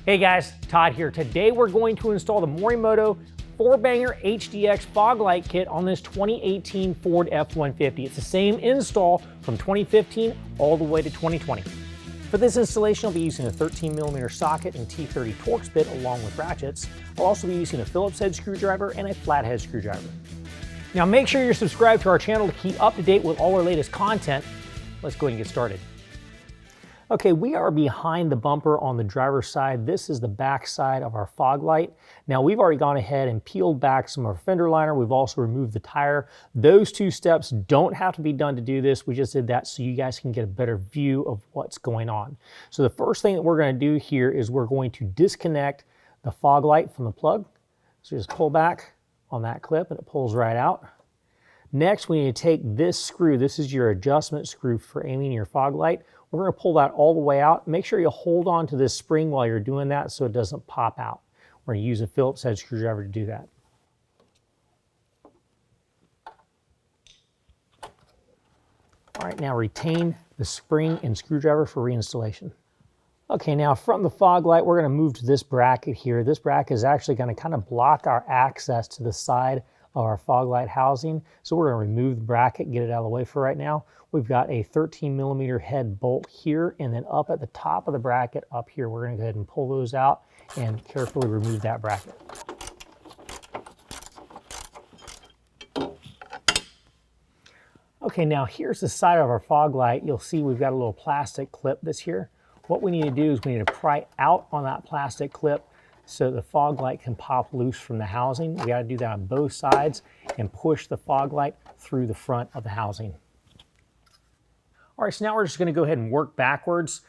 Hey guys, Todd here. Today we're going to install the Morimoto 4Banger HDX fog light kit on this 2018 Ford F-150. It's the same install from 2015 all the way to 2020. For this installation, I'll be using a 13mm socket and T30 Torx bit along with ratchets. I'll also be using a Phillips head screwdriver and a flathead screwdriver. Now make sure you're subscribed to our channel to keep up to date with all our latest content. Let's go ahead and get started. Okay, we are behind the bumper on the driver's side. This is the back side of our fog light. Now we've already gone ahead and peeled back some of our fender liner. We've also removed the tire. Those two steps don't have to be done to do this. We just did that so you guys can get a better view of what's going on. So the first thing that we're going to do here is we're going to disconnect the fog light from the plug. So just pull back on that clip and it pulls right out. Next, we need to take this screw. This is your adjustment screw for aiming your fog light. We're going to pull that all the way out. Make sure you hold on to this spring while you're doing that so it doesn't pop out. We're going to use a Phillips head screwdriver to do that. All right, now retain the spring and screwdriver for reinstallation. Okay, now from the fog light, we're going to move to this bracket here. This bracket is actually going to kind of block our access to the side of our fog light housing. So we're going to remove the bracket, get it out of the way for right now. We've got a 13mm head bolt here, and then up at the top of the bracket up here, we're going to go ahead and pull those out and carefully remove that bracket. Okay, now here's the side of our fog light. You'll see we've got a little plastic clip that's here. What we need to do is we need to pry out on that plastic clip so the fog light can pop loose from the housing. We got to do that on both sides and push the fog light through the front of the housing. All right, so now we're just going to go ahead and work backwards.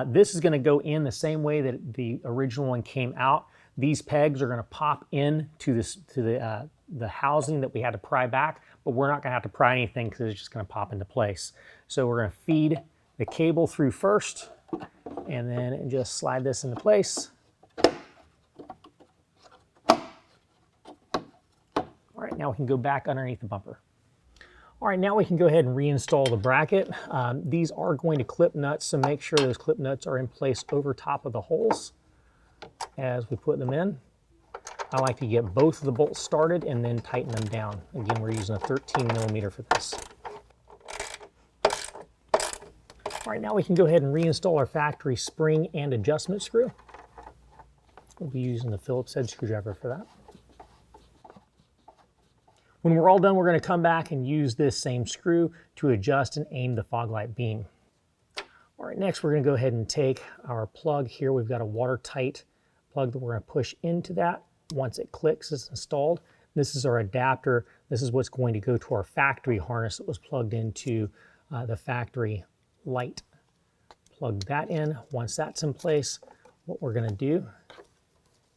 This is going to go in the same way that the original one came out. These pegs are going to pop in to the housing that we had to pry back, but we're not going to have to pry anything because it's just going to pop into place. So we're going to feed the cable through first, and then just slide this into place. All right, now we can go back underneath the bumper. All right, now we can go ahead and reinstall the bracket. These are going to clip nuts, so make sure those clip nuts are in place over top of the holes as we put them in. I like to get both of the bolts started and then tighten them down. Again, we're using a 13mm for this. All right, now we can go ahead and reinstall our factory spring and adjustment screw. We'll be using the Phillips head screwdriver for that. When we're all done, we're going to come back and use this same screw to adjust and aim the fog light beam. All right, next we're going to go ahead and take our plug here. We've got a watertight plug that we're going to push into that. Once it clicks, it's installed. This is our adapter. This is what's going to go to our factory harness that was plugged into the factory light. Plug that in. Once that's in place, what we're going to do,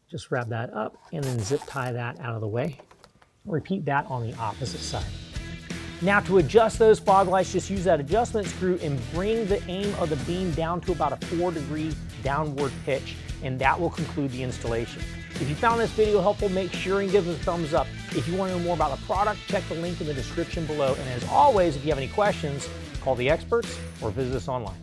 just wrap that up and then zip tie that out of the way. Repeat that on the opposite side. Now to adjust those fog lights, just use that adjustment screw and bring the aim of the beam down to about a 4-degree downward pitch, and that will conclude the installation. If you found this video helpful, make sure and give us a thumbs up. If you want to know more about the product, check the link in the description below. And as always, if you have any questions, call the experts or visit us online.